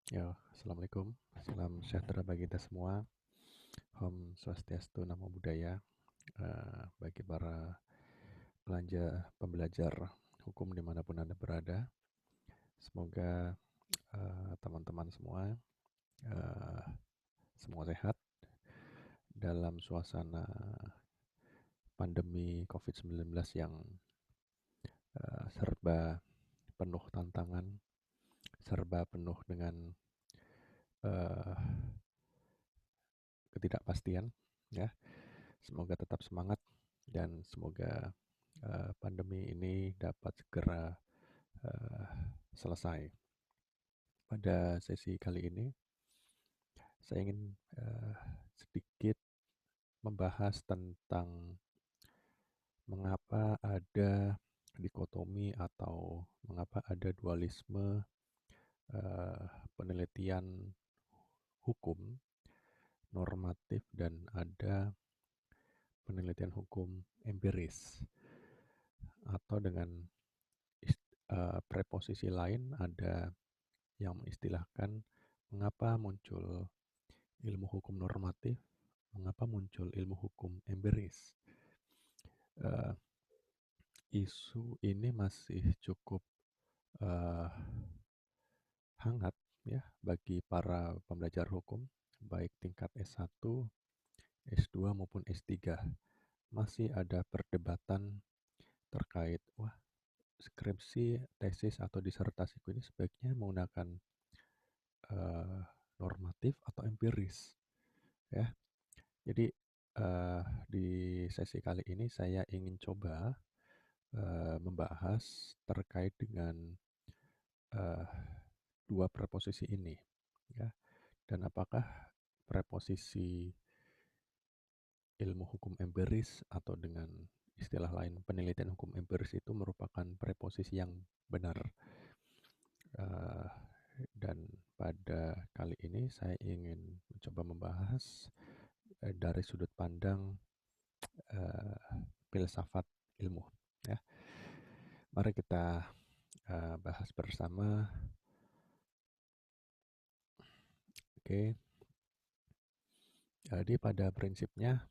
Ya, Assalamualaikum. Salam sejahtera bagi kita semua. Om Swastiastu, Namo Buddhaya. Bagi para pembelajar hukum dimanapun Anda berada, semoga teman-teman semua eh, semua sehat dalam suasana pandemi COVID-19 yang serba penuh tantangan, serba penuh dengan eh, ketidakpastian. Ya, semoga tetap semangat dan semoga pandemi ini dapat segera selesai. Pada sesi kali ini, saya ingin sedikit membahas tentang mengapa ada dikotomi atau mengapa ada dualisme eh, penelitian hukum normatif dan ada penelitian hukum empiris, atau dengan preposisi lain ada yang mengistilahkan mengapa muncul ilmu hukum normatif, mengapa muncul ilmu hukum empiris. Uh, Isu ini masih cukup uh, hangat ya bagi para pembelajar hukum, baik tingkat S1, S2 maupun S3. Masih ada perdebatan terkait, skripsi, tesis atau disertasiku ini sebaiknya menggunakan uh, normatif atau empiris ya. Jadi di sesi kali ini saya ingin coba membahas terkait dengan uh, dua preposisi ini, ya, dan apakah preposisi ilmu hukum empiris atau dengan istilah lain penelitian hukum empiris itu merupakan preposisi yang benar. Uh, dan pada kali ini saya ingin mencoba membahas dari sudut pandang filsafat ilmu. Ya, mari kita bahas bersama. Oke, jadi pada prinsipnya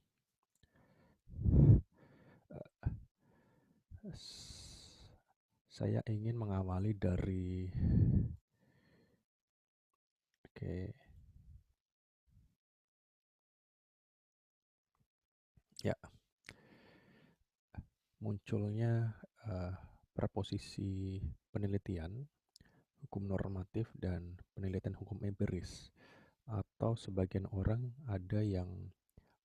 saya ingin mengawali dari ya, munculnya preposisi penelitian hukum normatif dan penelitian hukum empiris, atau sebagian orang ada yang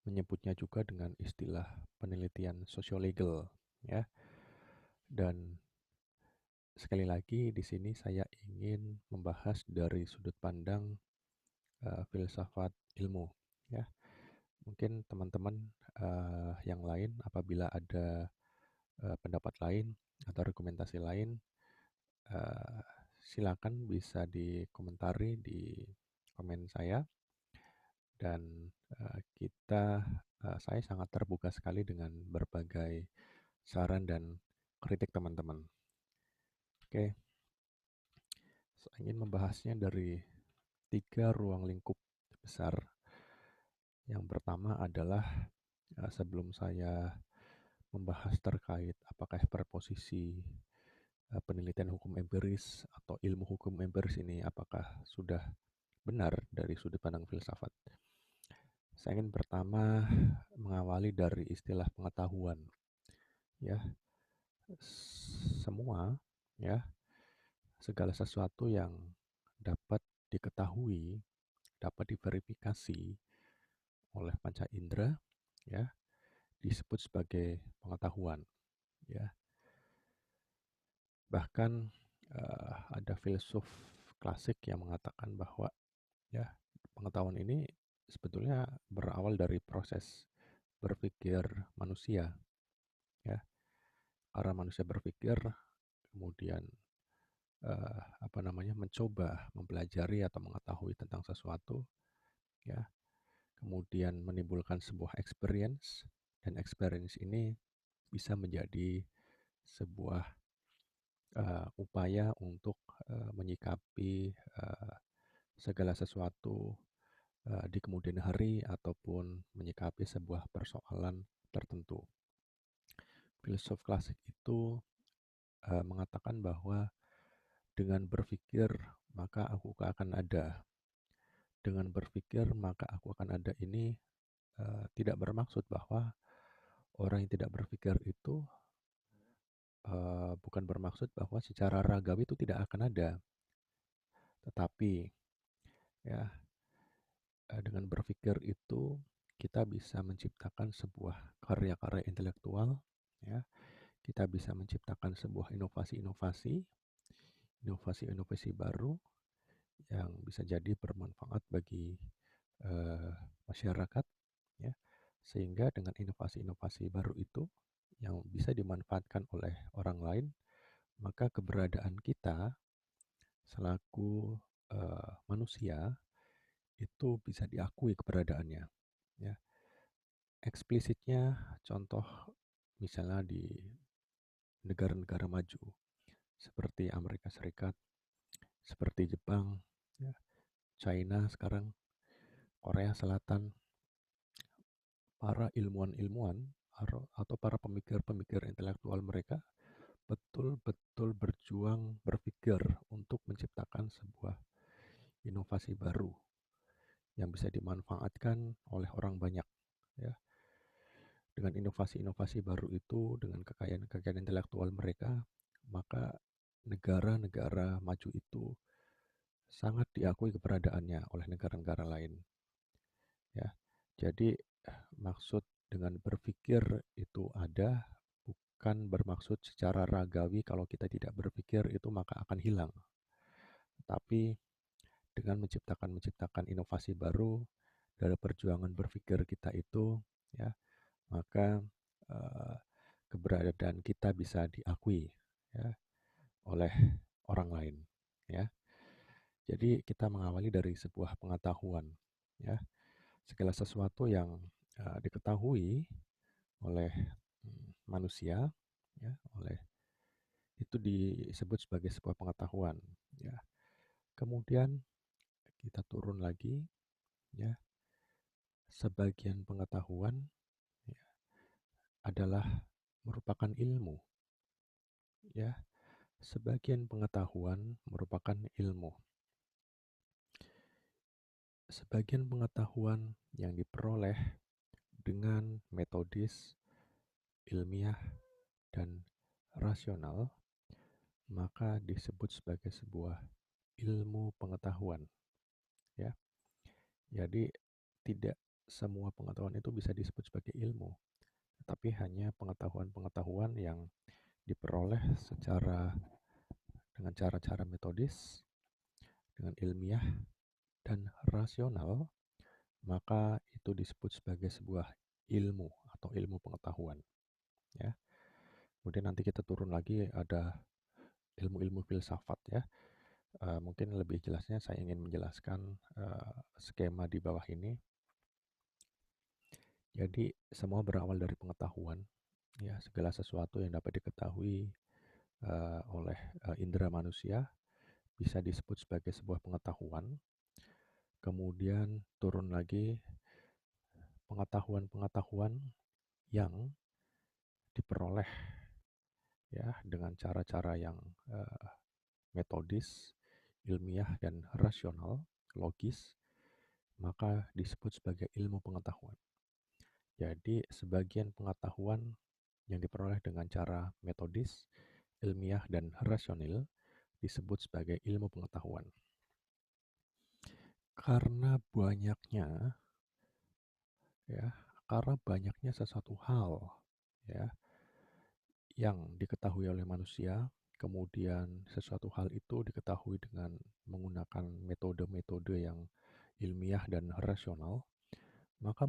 menyebutnya juga dengan istilah penelitian sosiolegal, ya. Dan sekali lagi di sini saya ingin membahas dari sudut pandang filsafat ilmu, ya. Mungkin teman-teman yang lain apabila ada pendapat lain atau rekomendasi lain, silakan bisa dikomentari di komen saya, dan saya sangat terbuka sekali dengan berbagai saran dan kritik teman-teman. Oke, saya ingin membahasnya dari 3 ruang lingkup besar. Yang pertama adalah sebelum saya membahas terkait apakah preposisi penelitian hukum empiris atau ilmu hukum empiris ini apakah sudah benar dari sudut pandang filsafat. Saya ingin pertama mengawali dari istilah pengetahuan. Ya, semua, ya, segala sesuatu yang dapat diketahui, dapat diverifikasi oleh panca indera, ya, disebut sebagai pengetahuan, ya. Bahkan ada filsuf klasik yang mengatakan bahwa, ya, pengetahuan ini sebetulnya berawal dari proses berpikir manusia, ya. Karena manusia berpikir, kemudian mencoba mempelajari atau mengetahui tentang sesuatu, ya, kemudian menimbulkan sebuah experience, dan experience ini bisa menjadi sebuah upaya untuk menyikapi segala sesuatu di kemudian hari ataupun menyikapi sebuah persoalan tertentu. Filsuf klasik itu mengatakan bahwa dengan berpikir maka aku akan ada. Dengan berpikir maka aku akan ada ini tidak bermaksud bahwa orang yang tidak berpikir itu bukan bermaksud bahwa secara ragawi itu tidak akan ada. Tetapi ya dengan berpikir itu kita bisa menciptakan sebuah karya-karya intelektual, ya. Kita bisa menciptakan sebuah inovasi-inovasi, inovasi-inovasi baru yang bisa jadi bermanfaat bagi masyarakat, ya. Sehingga dengan inovasi-inovasi baru itu yang bisa dimanfaatkan oleh orang lain, maka keberadaan kita selaku manusia itu bisa diakui keberadaannya, ya. Eksplisitnya contoh misalnya di negara-negara maju seperti Amerika Serikat, seperti Jepang, ya, China sekarang, Korea Selatan, para ilmuwan-ilmuwan atau para pemikir-pemikir intelektual mereka betul-betul berjuang berpikir untuk menciptakan sebuah inovasi baru yang bisa dimanfaatkan oleh orang banyak, ya. Dengan inovasi-inovasi baru itu, dengan kekayaan-kekayaan intelektual mereka, maka negara-negara maju itu sangat diakui keberadaannya oleh negara-negara lain, ya. Jadi maksud dengan berpikir itu ada, bukan bermaksud secara ragawi kalau kita tidak berpikir itu maka akan hilang. Tapi dengan menciptakan inovasi baru dari perjuangan berpikir kita itu, ya, maka eh, keberadaan kita bisa diakui, ya, oleh orang lain, ya. Jadi kita mengawali dari sebuah pengetahuan, ya. Segala sesuatu yang diketahui oleh manusia, ya, itu disebut sebagai sebuah pengetahuan, ya. Kemudian kita turun lagi, ya. Sebagian pengetahuan, ya, adalah merupakan ilmu, ya. Sebagian pengetahuan merupakan ilmu. Sebagian pengetahuan yang diperoleh dengan metodis, ilmiah, dan rasional, maka disebut sebagai sebuah ilmu pengetahuan, ya. Jadi tidak semua pengetahuan itu bisa disebut sebagai ilmu, tapi hanya pengetahuan-pengetahuan yang diperoleh dengan cara-cara metodis, dengan ilmiah dan rasional, maka itu disebut sebagai sebuah ilmu atau ilmu pengetahuan, ya. Kemudian nanti kita turun lagi ada ilmu-ilmu filsafat, ya. Mungkin lebih jelasnya saya ingin menjelaskan skema di bawah ini. Jadi semua berawal dari pengetahuan, ya. Segala sesuatu yang dapat diketahui oleh indera manusia bisa disebut sebagai sebuah pengetahuan. Kemudian turun lagi pengetahuan-pengetahuan yang diperoleh, ya, dengan cara-cara yang metodis, ilmiah dan rasional, logis, maka disebut sebagai ilmu pengetahuan. Jadi sebagian pengetahuan yang diperoleh dengan cara metodis, ilmiah dan rasional disebut sebagai ilmu pengetahuan. Karena banyaknya, ya, karena banyaknya sesuatu hal, ya, yang diketahui oleh manusia, kemudian sesuatu hal itu diketahui dengan menggunakan metode-metode yang ilmiah dan rasional, maka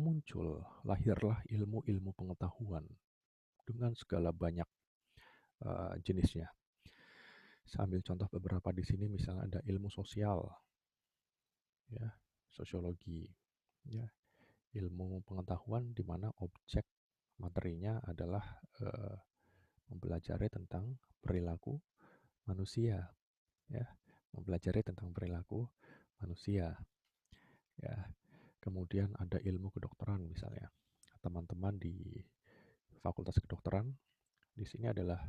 lahirlah ilmu-ilmu pengetahuan dengan segala banyak jenisnya. Saya ambil contoh beberapa di sini, misalnya ada ilmu sosial, ya, sosiologi, ya, ilmu pengetahuan di mana objek materinya adalah mempelajari tentang perilaku manusia, ya, mempelajari tentang perilaku manusia, ya. Kemudian ada ilmu kedokteran misalnya. Teman-teman di Fakultas Kedokteran di sini adalah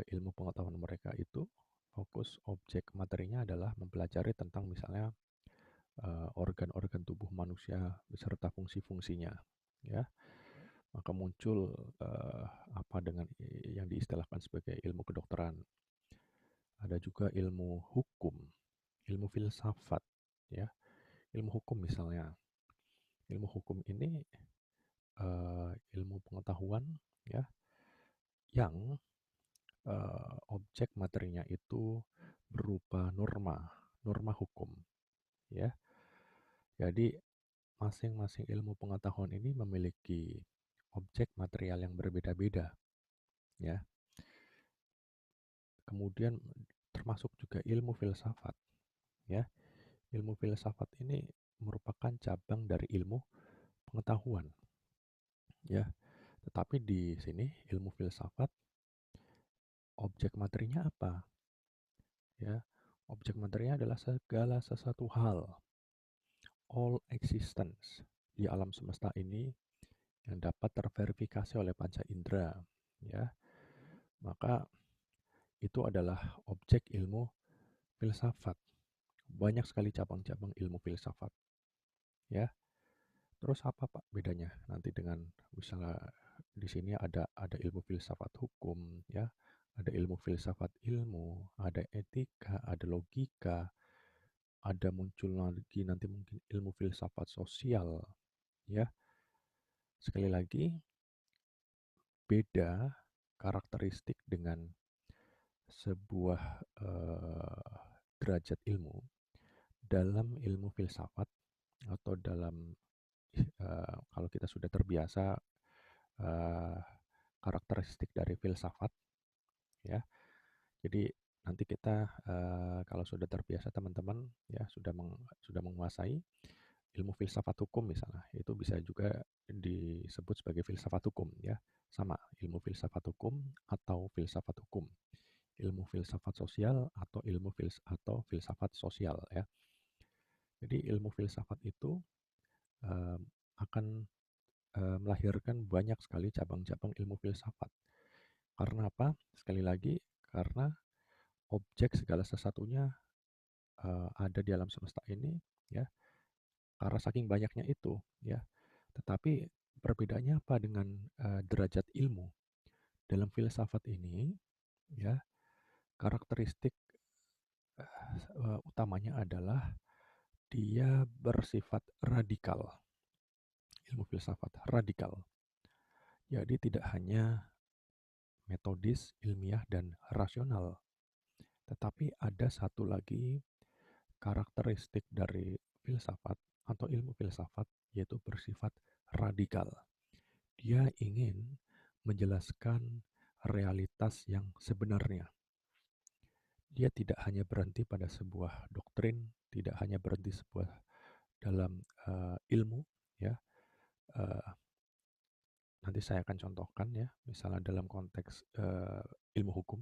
ilmu pengetahuan mereka itu fokus objek materinya adalah mempelajari tentang misalnya organ-organ tubuh manusia beserta fungsi-fungsinya, ya. Maka muncul apa dengan yang diistilahkan sebagai ilmu kedokteran. Ada juga ilmu hukum, ilmu filsafat, ya. Ilmu hukum misalnya. Ilmu hukum ini ilmu pengetahuan, ya, yang objek materinya itu berupa norma, norma hukum, ya. Jadi masing-masing ilmu pengetahuan ini memiliki objek material yang berbeda-beda, ya. Kemudian termasuk juga ilmu filsafat, ya. Ilmu filsafat ini merupakan cabang dari ilmu pengetahuan, ya. Tetapi di sini ilmu filsafat objek materinya apa? Ya, objek materinya adalah segala sesuatu hal, all existence di alam semesta ini yang dapat terverifikasi oleh panca indera, ya. Maka itu adalah objek ilmu filsafat. Banyak sekali cabang-cabang ilmu filsafat, ya. Terus apa Pak bedanya nanti dengan misalnya di sini ada ilmu filsafat hukum, ya. Ada ilmu filsafat ilmu, ada etika, ada logika, ada muncul lagi nanti mungkin ilmu filsafat sosial, ya. Sekali lagi, beda karakteristik dengan sebuah derajat ilmu dalam ilmu filsafat atau dalam kalau kita sudah terbiasa eh, karakteristik dari filsafat, ya. Jadi nanti kita kalau sudah terbiasa teman-teman ya sudah menguasai ilmu filsafat hukum misalnya, itu bisa juga disebut sebagai filsafat hukum, ya. Sama, ilmu filsafat hukum atau filsafat hukum. Ilmu filsafat sosial atau atau filsafat sosial, ya. Jadi ilmu filsafat itu eh, akan melahirkan banyak sekali cabang-cabang ilmu filsafat. Karena apa? Sekali lagi, karena objek segala sesuatunya ada di alam semesta ini, ya. Karena saking banyaknya itu, ya. Tetapi perbedaannya apa dengan derajat ilmu? Dalam filsafat ini, ya, karakteristik utamanya adalah dia bersifat radikal. Ilmu filsafat radikal. Jadi tidak hanya metodis, ilmiah, dan rasional, tetapi ada satu lagi karakteristik dari filsafat atau ilmu filsafat, yaitu bersifat radikal. Dia ingin menjelaskan realitas yang sebenarnya. Dia tidak hanya berhenti pada sebuah doktrin, tidak hanya berhenti sebuah dalam ilmu, ya. Uh, Nanti saya akan contohkan, ya, misalnya dalam konteks ilmu hukum,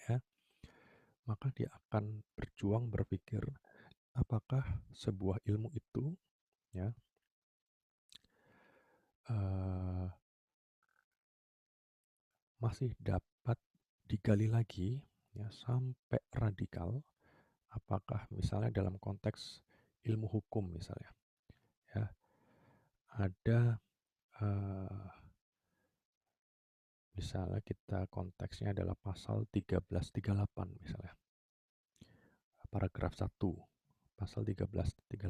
ya. Maka dia akan berjuang berpikir apakah sebuah ilmu itu, ya, uh, masih dapat digali lagi, ya, sampai radikal. Apakah misalnya dalam konteks ilmu hukum misalnya, ya, ada misalnya kita konteksnya adalah pasal 1338 misalnya, paragraf 1, pasal 1338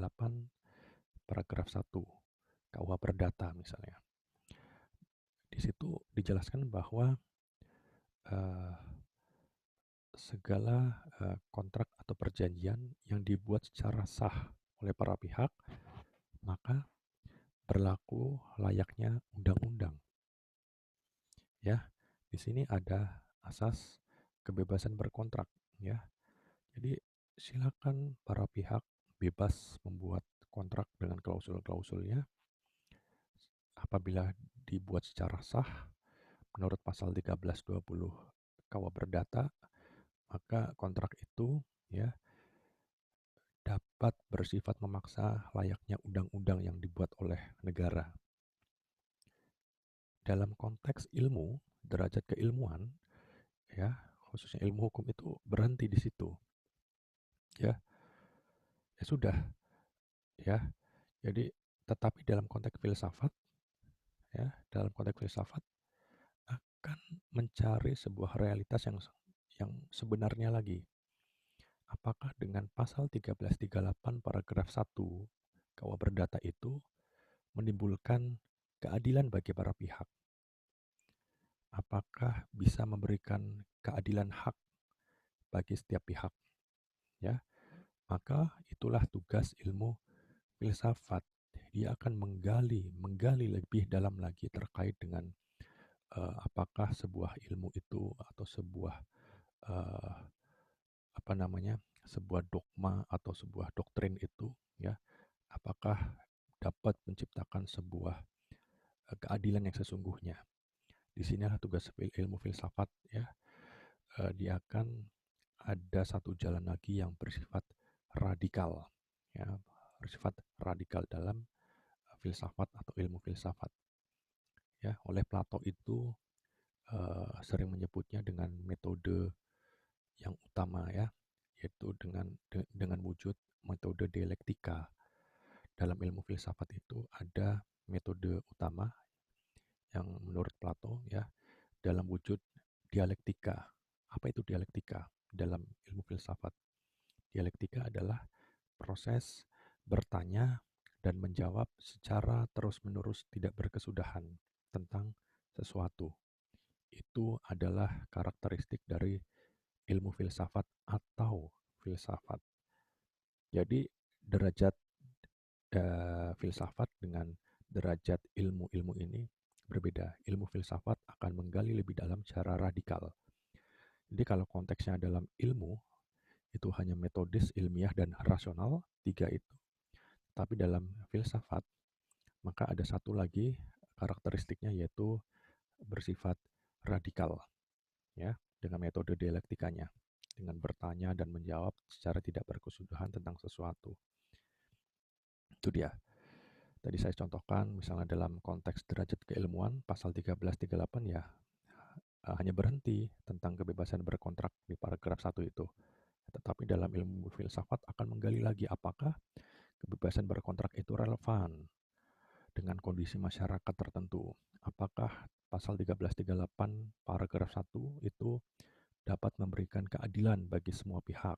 paragraf 1 KUH Perdata misalnya. Di situ dijelaskan bahwa uh, segala kontrak atau perjanjian yang dibuat secara sah oleh para pihak, maka berlaku layaknya undang-undang. Ya, di sini ada asas kebebasan berkontrak, ya. Jadi silakan para pihak bebas membuat kontrak dengan klausul-klausulnya apabila dibuat secara sah menurut pasal 1320 KUH Perdata, maka kontrak itu, ya, dapat bersifat memaksa layaknya undang-undang yang dibuat oleh negara. Dalam konteks ilmu, derajat keilmuan, ya, khususnya ilmu hukum itu berhenti di situ. Ya, ya sudah, ya. Jadi, tetapi dalam konteks filsafat, ya, dalam konteks filsafat akan mencari sebuah realitas yang sebenarnya lagi. Apakah dengan pasal 1338 paragraf 1 KUH Perdata itu menimbulkan keadilan bagi para pihak? Apakah bisa memberikan keadilan hak bagi setiap pihak? Ya, maka itulah tugas ilmu filsafat. Dia akan menggali lebih dalam lagi terkait dengan apakah sebuah ilmu itu atau sebuah uh, apa namanya, sebuah dogma atau sebuah doktrin itu, ya, apakah dapat menciptakan sebuah keadilan yang sesungguhnya. Di sinilah tugas ilmu filsafat, ya. Dia akan ada satu jalan lagi yang bersifat radikal, ya, bersifat radikal dalam filsafat atau ilmu filsafat. Ya, oleh Plato itu sering menyebutnya dengan metode yang utama, ya, yaitu dengan wujud metode dialektika. Dalam ilmu filsafat itu ada metode utama yang menurut Plato, ya, dalam wujud dialektika. Apa itu dialektika dalam ilmu filsafat? Dialektika adalah proses bertanya dan menjawab secara terus-menerus tidak berkesudahan tentang sesuatu. Itu adalah karakteristik dari ilmu filsafat atau filsafat. Jadi derajat filsafat dengan derajat ilmu-ilmu ini berbeda. Ilmu filsafat akan menggali lebih dalam secara radikal. Jadi kalau konteksnya dalam ilmu, itu hanya metodis, ilmiah, dan rasional, tiga itu. Tapi dalam filsafat, maka ada satu lagi karakteristiknya yaitu bersifat radikal, ya, dengan metode dialektikanya, dengan bertanya dan menjawab secara tidak berkesudahan tentang sesuatu. Itu dia. Tadi saya contohkan misalnya dalam konteks derajat keilmuan pasal 1338, ya, hanya berhenti tentang kebebasan berkontrak di paragraf 1 itu. Tetapi dalam ilmu filsafat akan menggali lagi apakah kebebasan berkontrak itu relevan dengan kondisi masyarakat tertentu. Apakah pasal 1338 paragraf 1 itu dapat memberikan keadilan bagi semua pihak.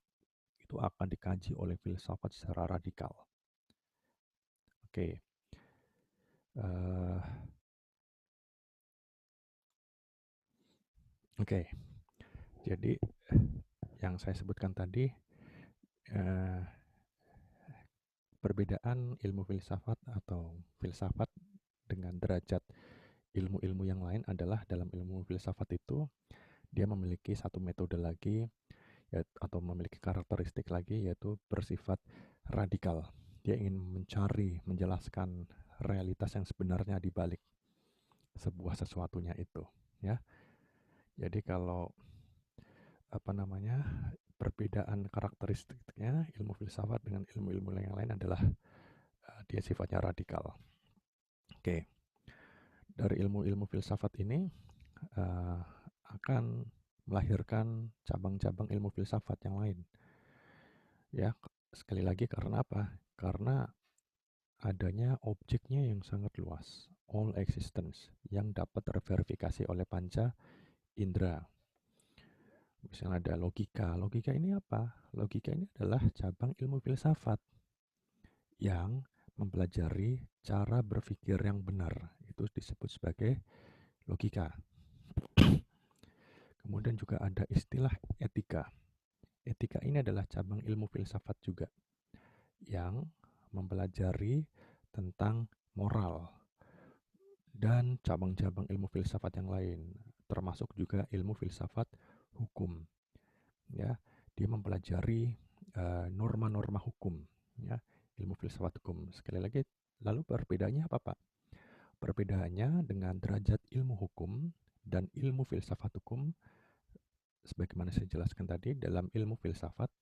Itu akan dikaji oleh filsafat secara radikal. Oke. Oke. Jadi yang saya sebutkan tadi, perbedaan ilmu filsafat atau filsafat dengan derajat ilmu-ilmu yang lain adalah dalam ilmu filsafat itu dia memiliki satu metode lagi atau memiliki karakteristik lagi yaitu bersifat radikal. Dia ingin mencari, menjelaskan realitas yang sebenarnya di balik sebuah sesuatunya itu, ya. Jadi kalau perbedaan karakteristiknya ilmu filsafat dengan ilmu-ilmu yang lain adalah dia sifatnya radikal. Oke. Dari ilmu-ilmu filsafat ini akan melahirkan cabang-cabang ilmu filsafat yang lain. Ya, sekali lagi karena apa? Karena adanya objeknya yang sangat luas, all existence, yang dapat terverifikasi oleh panca indera. Misalnya ada logika. Logika ini apa? Logika ini adalah cabang ilmu filsafat yang mempelajari cara berpikir yang benar. Itu disebut sebagai logika. Kemudian juga ada istilah etika. Etika ini adalah cabang ilmu filsafat juga yang mempelajari tentang moral dan cabang-cabang ilmu filsafat yang lain, termasuk juga ilmu filsafat hukum. Ya, dia mempelajari norma-norma hukum, ya, ilmu filsafat hukum. Sekali lagi, lalu perbedaannya apa, Pak? Perbedaannya dengan derajat ilmu hukum dan ilmu filsafat hukum, sebagaimana saya jelaskan tadi, dalam ilmu filsafat,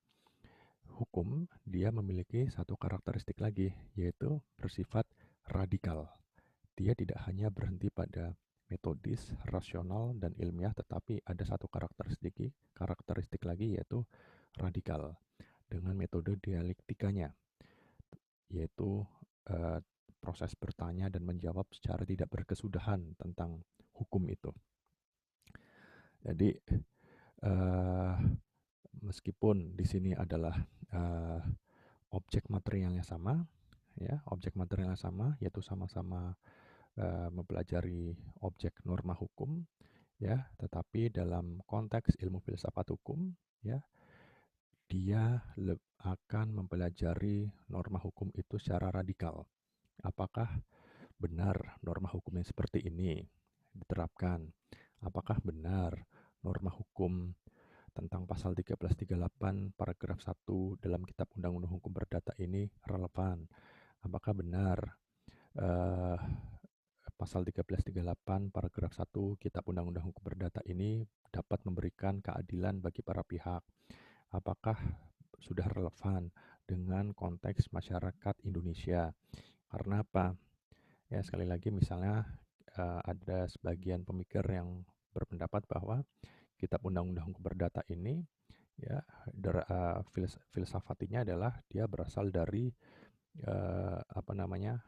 hukum, dia memiliki satu karakteristik lagi, yaitu bersifat radikal. Dia tidak hanya berhenti pada metodis, rasional, dan ilmiah, tetapi ada satu karakteristik lagi, yaitu radikal dengan metode dialektikanya, yaitu eh, proses bertanya dan menjawab secara tidak berkesudahan tentang hukum itu. Jadi eh, meskipun di sini adalah eh, objek materialnya sama, ya objek materialnya sama, yaitu sama-sama mempelajari objek norma hukum, ya, tetapi dalam konteks ilmu filsafat hukum, ya, dia akan mempelajari norma hukum itu secara radikal. Apakah benar norma hukum yang seperti ini diterapkan? Apakah benar norma hukum tentang pasal 1338 paragraf 1 dalam Kitab Undang-Undang Hukum Perdata ini relevan? Apakah benar eh, pasal 1338 paragraf 1 Kitab Undang-Undang Hukum Perdata ini dapat memberikan keadilan bagi para pihak? Apakah sudah relevan dengan konteks masyarakat Indonesia? Karena apa? Ya, sekali lagi misalnya ada sebagian pemikir yang berpendapat bahwa Kitab Undang-Undang Hukum Perdata ini, ya, filsafatinya adalah dia berasal dari apa namanya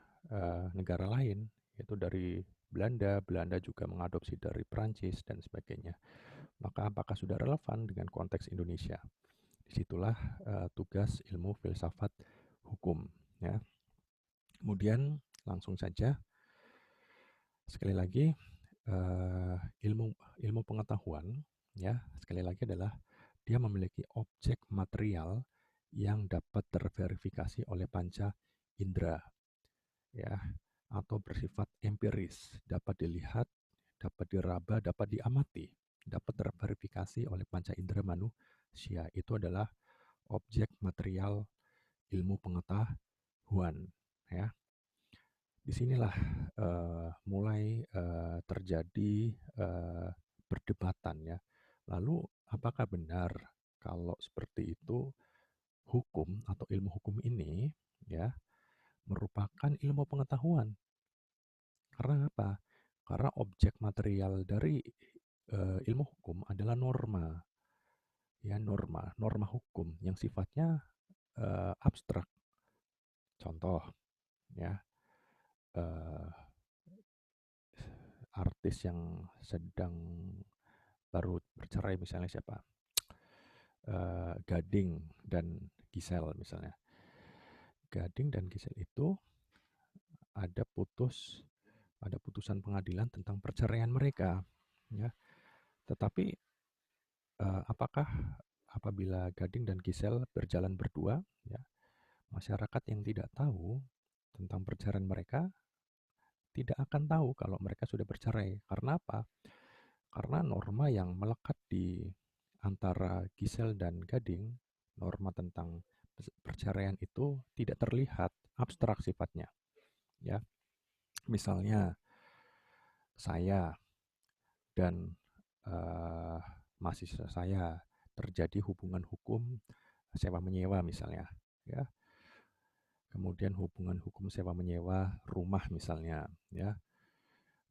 negara lain, yaitu dari Belanda. Belanda juga mengadopsi dari Prancis dan sebagainya. Maka apakah sudah relevan dengan konteks Indonesia? Disitulah tugas ilmu filsafat hukum, ya. Kemudian langsung saja, sekali lagi ilmu pengetahuan, ya, sekali lagi adalah dia memiliki objek material yang dapat terverifikasi oleh panca indera, ya, atau bersifat empiris, dapat dilihat, dapat diraba, dapat diamati, dapat terverifikasi oleh panca indera manusia. Itu adalah objek material ilmu pengetahuan, ya. Disinilah mulai terjadi perdebatan, ya. Lalu apakah benar kalau seperti itu hukum atau ilmu hukum ini, ya, merupakan ilmu pengetahuan? Karena apa? Karena objek material dari ilmu hukum adalah norma, ya, norma hukum yang sifatnya abstrak. Contoh, ya, eh, artis yang sedang baru bercerai misalnya siapa? Gading dan Gisel misalnya. Gading dan Gisel itu ada putusan pengadilan tentang perceraian mereka, ya. Tetapi apakah apabila Gading dan Gisel berjalan berdua, ya, masyarakat yang tidak tahu tentang perceraian mereka tidak akan tahu kalau mereka sudah bercerai. Karena apa? Karena norma yang melekat di antara Gisel dan Gading, norma tentang perceraian itu tidak terlihat, abstrak sifatnya. Ya, misalnya saya dan mahasiswa saya terjadi hubungan hukum sewa menyewa misalnya, ya. Kemudian hubungan hukum sewa menyewa rumah misalnya, ya.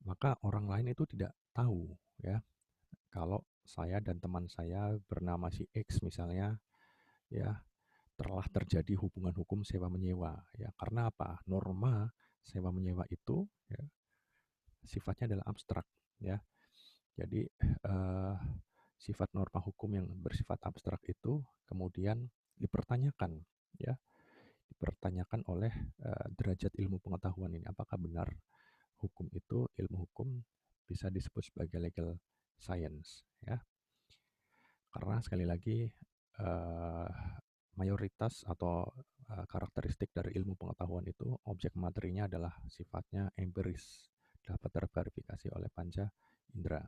Maka orang lain itu tidak tahu, ya, kalau saya dan teman saya bernama si X misalnya, ya, telah terjadi hubungan hukum sewa menyewa, ya. Karena apa? Norma sewa menyewa itu, ya, sifatnya adalah abstrak, ya. Jadi sifat norma hukum yang bersifat abstrak itu kemudian dipertanyakan, ya, dipertanyakan oleh derajat ilmu pengetahuan ini. Apakah benar hukum itu, ilmu hukum bisa disebut sebagai legal science, ya. Karena sekali lagi mayoritas atau karakteristik dari ilmu pengetahuan itu objek materinya adalah sifatnya empiris, dapat terverifikasi oleh panca indera.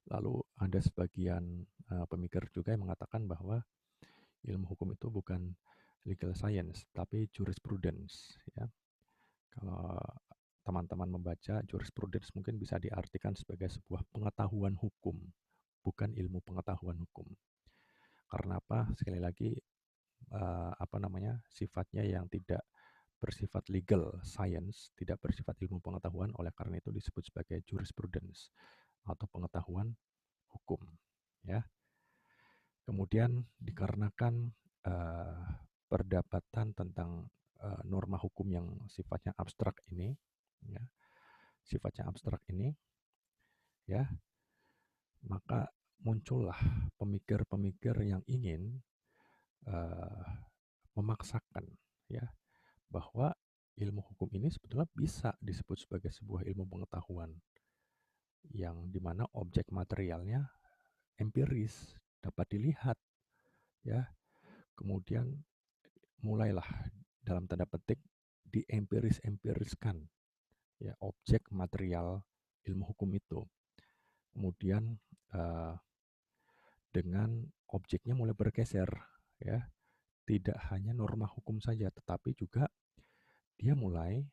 Lalu ada sebagian pemikir juga yang mengatakan bahwa ilmu hukum itu bukan legal science, tapi jurisprudence, ya. Kalau teman-teman membaca jurisprudence mungkin bisa diartikan sebagai sebuah pengetahuan hukum, bukan ilmu pengetahuan hukum. Karena apa? Sekali lagi, sifatnya yang tidak bersifat legal science, tidak bersifat ilmu pengetahuan, oleh karena itu disebut sebagai jurisprudence atau pengetahuan hukum, ya. Kemudian dikarenakan eh, perdebatan tentang norma hukum yang sifatnya abstrak ini, ya, ya, maka muncullah pemikir-pemikir yang ingin eh, memaksakan, ya, bahwa ilmu hukum ini sebetulnya bisa disebut sebagai sebuah ilmu pengetahuan yang dimana objek materialnya empiris, dapat dilihat, ya. Kemudian mulailah dalam tanda petik diempiris-empiriskan, ya, objek material ilmu hukum itu. Kemudian eh, dengan objeknya mulai bergeser, ya, tidak hanya norma hukum saja, tetapi juga dia mulai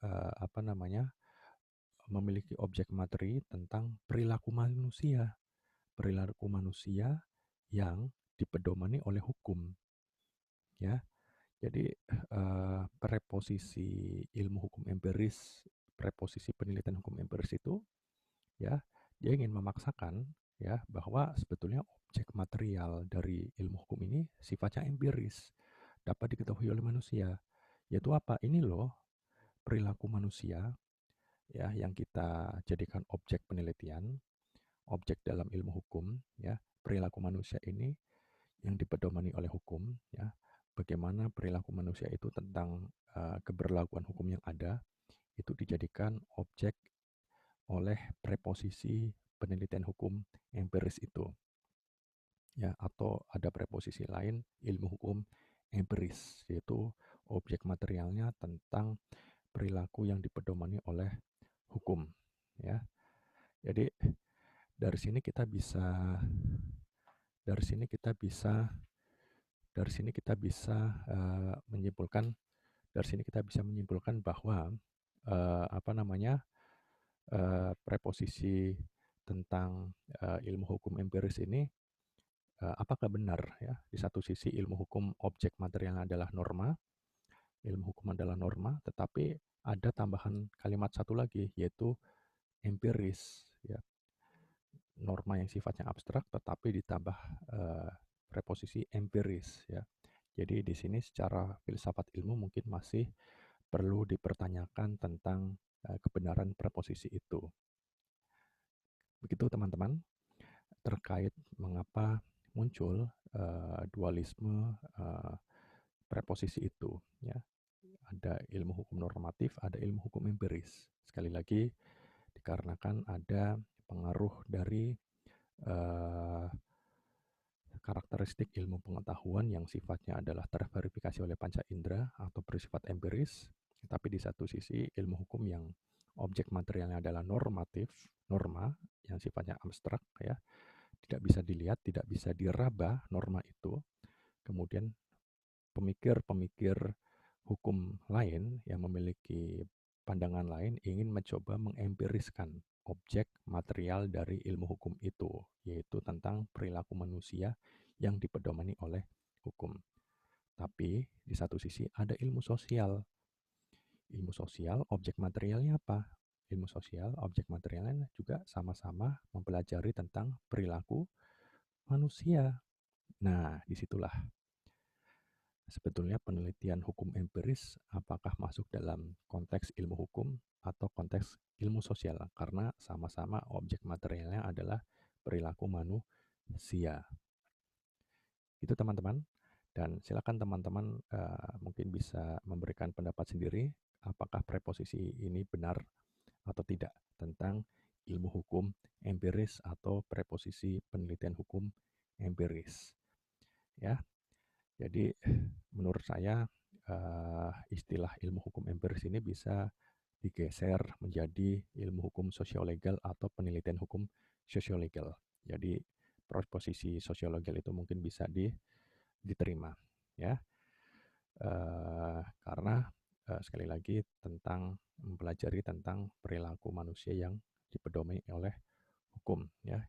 eh, apa namanya memiliki objek materi tentang perilaku manusia yang dipedomani oleh hukum, ya. Jadi preposisi ilmu hukum empiris, preposisi penelitian hukum empiris itu, ya, dia ingin memaksakan, ya, bahwa sebetulnya objek material dari ilmu hukum ini sifatnya empiris, dapat diketahui oleh manusia. Yaitu apa? Ini loh perilaku manusia, ya, yang kita jadikan objek penelitian, objek dalam ilmu hukum, ya. Perilaku manusia ini yang dipedomani oleh hukum, ya. Bagaimana perilaku manusia itu tentang keberlakuan hukum yang ada itu dijadikan objek oleh preposisi penelitian hukum empiris itu, ya, atau ada preposisi lain ilmu hukum empiris, yaitu objek materialnya tentang perilaku yang dipedomani oleh hukum, ya. Jadi dari sini kita bisa dari sini kita bisa dari sini kita bisa menyimpulkan dari sini kita bisa menyimpulkan bahwa apa namanya preposisi tentang ilmu hukum empiris ini apakah benar, ya. Di satu sisi ilmu hukum objek materialnya adalah norma, ilmu hukum adalah norma, tetapi ada tambahan kalimat satu lagi yaitu empiris, ya. Norma yang sifatnya abstrak tetapi ditambah preposisi empiris, ya. Jadi di sini secara filsafat ilmu mungkin masih perlu dipertanyakan tentang kebenaran preposisi itu. Begitu teman-teman, terkait mengapa muncul dualisme preposisi itu, ya. Ada ilmu hukum normatif, ada ilmu hukum empiris. Sekali lagi dikarenakan ada pengaruh dari eh, karakteristik ilmu pengetahuan yang sifatnya adalah terverifikasi oleh panca indera atau bersifat empiris, tapi di satu sisi ilmu hukum yang objek materialnya adalah normatif, norma yang sifatnya abstrak, ya, tidak bisa dilihat, tidak bisa diraba norma itu. Kemudian pemikir-pemikir hukum lain yang memiliki pandangan lain ingin mencoba mengempiriskan objek material dari ilmu hukum itu, yaitu tentang perilaku manusia yang dipedomani oleh hukum. Tapi di satu sisi ada ilmu sosial. Ilmu sosial, objek materialnya apa? Ilmu sosial, objek materialnya juga sama-sama mempelajari tentang perilaku manusia. Nah, disitulah sebetulnya penelitian hukum empiris apakah masuk dalam konteks ilmu hukum atau konteks ilmu sosial, karena sama-sama objek materialnya adalah perilaku manusia. Itu teman-teman, dan silakan teman-teman mungkin bisa memberikan pendapat sendiri apakah preposisi ini benar atau tidak tentang ilmu hukum empiris atau preposisi penelitian hukum empiris, ya. Jadi menurut saya istilah ilmu hukum empiris ini bisa digeser menjadi ilmu hukum sosiolegal atau penelitian hukum sosiolegal. Jadi posisi sosiolegal itu mungkin bisa diterima, ya. Karena sekali lagi tentang mempelajari tentang perilaku manusia yang dipedomani oleh hukum, ya.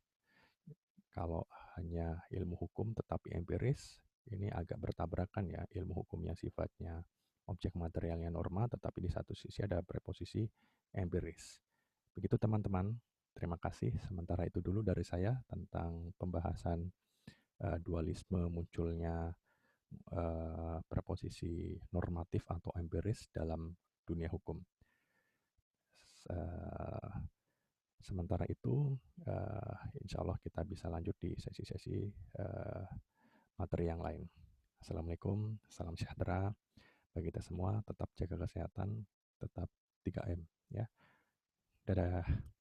Kalau hanya ilmu hukum tetapi empiris, ini agak bertabrakan ya, ilmu hukumnya sifatnya objek materialnya norma, tetapi di satu sisi ada preposisi empiris. Begitu teman-teman, terima kasih. Sementara itu dulu dari saya tentang pembahasan dualisme munculnya preposisi normatif atau empiris dalam dunia hukum. Sementara itu, insya Allah kita bisa lanjut di sesi-sesi materi yang lain. Assalamualaikum, salam sejahtera bagi kita semua. Tetap jaga kesehatan, tetap 3M ya. Dadah.